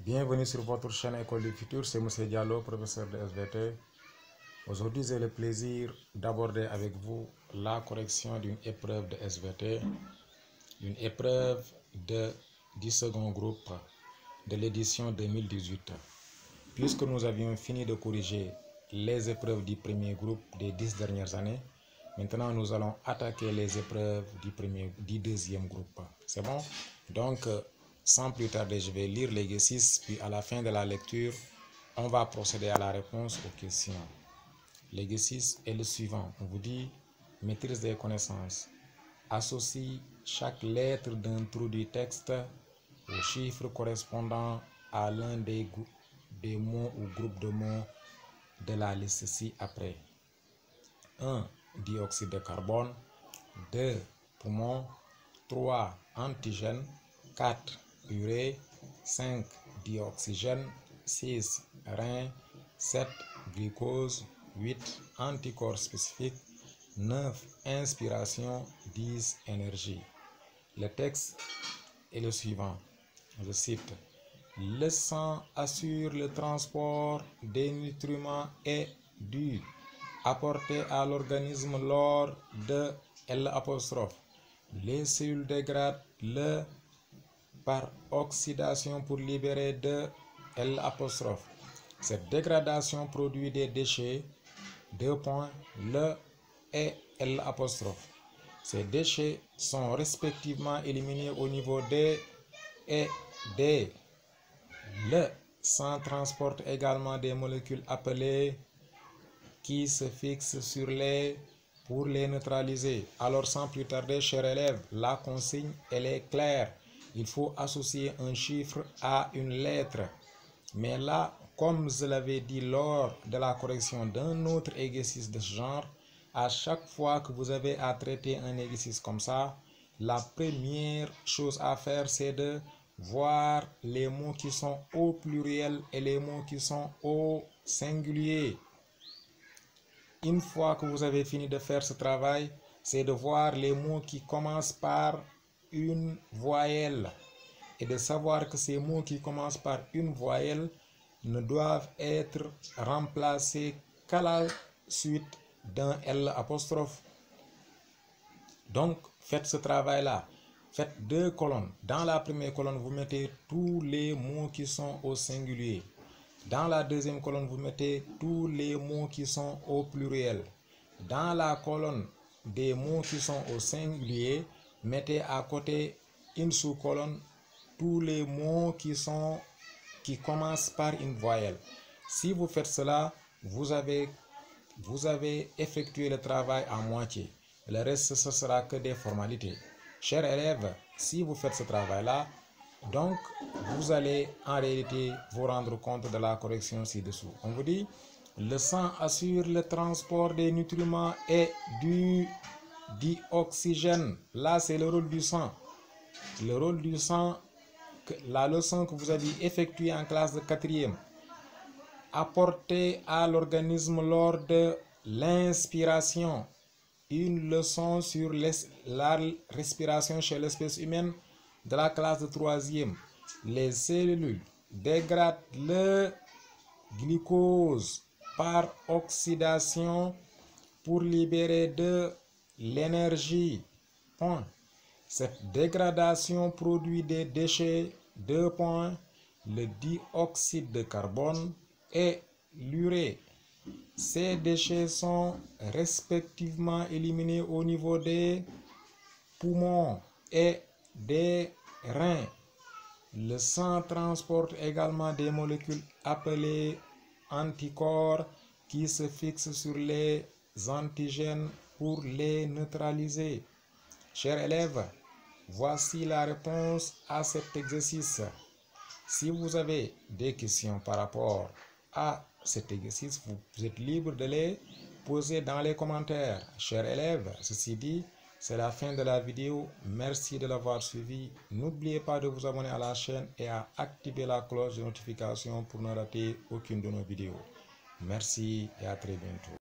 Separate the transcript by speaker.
Speaker 1: Bienvenue sur votre chaîne École du Futur, c'est M. Diallo, professeur de SVT. Aujourd'hui, j'ai le plaisir d'aborder avec vous la correction d'une épreuve de SVT, une épreuve du second groupe de l'édition 2018. Puisque nous avions fini de corriger les épreuves du premier groupe des 10 dernières années, maintenant nous allons attaquer les épreuves du deuxième groupe. C'est bon? Donc, sans plus tarder, je vais lire l'exercice, puis à la fin de la lecture, on va procéder à la réponse aux questions. L'exercice est le suivant. On vous dit maîtrise des connaissances. Associe chaque lettre d'un trou du texte au chiffre correspondant à l'un des mots ou groupes de mots de la liste ci-après. 1. Dioxyde de carbone. 2. Poumon. 3. Antigène. 4. Urée. 5. Dioxygène. 6. Rein. 7. Glucose. 8. Anticorps spécifiques. 9. Inspiration. 10. Énergie. Le texte est le suivant. Je cite. Le sang assure le transport des nutriments et du apporté à l'organisme lors de L'. Les cellules dégradent le par oxydation pour libérer de L'. Cette dégradation produit des déchets, le et L'. Ces déchets sont respectivement éliminés au niveau D et D. Le sang transporte également des molécules appelées qui se fixent sur les pour les neutraliser. Alors sans plus tarder, chers élèves, la consigne elle est claire. Il faut associer un chiffre à une lettre. Mais là, comme je l'avais dit lors de la correction d'un autre exercice de ce genre, à chaque fois que vous avez à traiter un exercice comme ça, la première chose à faire, c'est de voir les mots qui sont au pluriel et les mots qui sont au singulier. Une fois que vous avez fini de faire ce travail, c'est de voir les mots qui commencent par une voyelle et de savoir que ces mots qui commencent par une voyelle ne doivent être remplacés qu'à la suite d'un L'. Donc, faites ce travail-là. Faites 2 colonnes. Dans la première colonne, vous mettez tous les mots qui sont au singulier. Dans la deuxième colonne, vous mettez tous les mots qui sont au pluriel. Dans la colonne des mots qui sont au singulier, mettez à côté une sous-colonne tous les mots qui commencent par une voyelle. Si vous faites cela, vous avez effectué le travail à moitié. Le reste, ce sera que des formalités. Chers élèves, si vous faites ce travail-là, donc vous allez en réalité vous rendre compte de la correction ci-dessous. On vous dit, le sang assure le transport des nutriments et du dioxygène. Là, c'est le rôle du sang. Le rôle du sang, la leçon que vous avez effectuée en classe de 4e. Apporter à l'organisme lors de l'inspiration. Une leçon sur la respiration chez l'espèce humaine de la classe de 3e. Les cellules dégradent le glucose par oxydation pour libérer de l'énergie. Point. Cette dégradation produit des déchets, le dioxyde de carbone et l'urée. Ces déchets sont respectivement éliminés au niveau des poumons et des reins. Le sang transporte également des molécules appelées anticorps qui se fixent sur les antigènes pour les neutraliser. Chers élèves, voici la réponse à cet exercice. Si vous avez des questions par rapport à cet exercice, vous êtes libre de les poser dans les commentaires. Chers élèves, ceci dit, c'est la fin de la vidéo. Merci de l'avoir suivi. N'oubliez pas de vous abonner à la chaîne et à activer la cloche de notification pour ne rater aucune de nos vidéos. Merci et à très bientôt.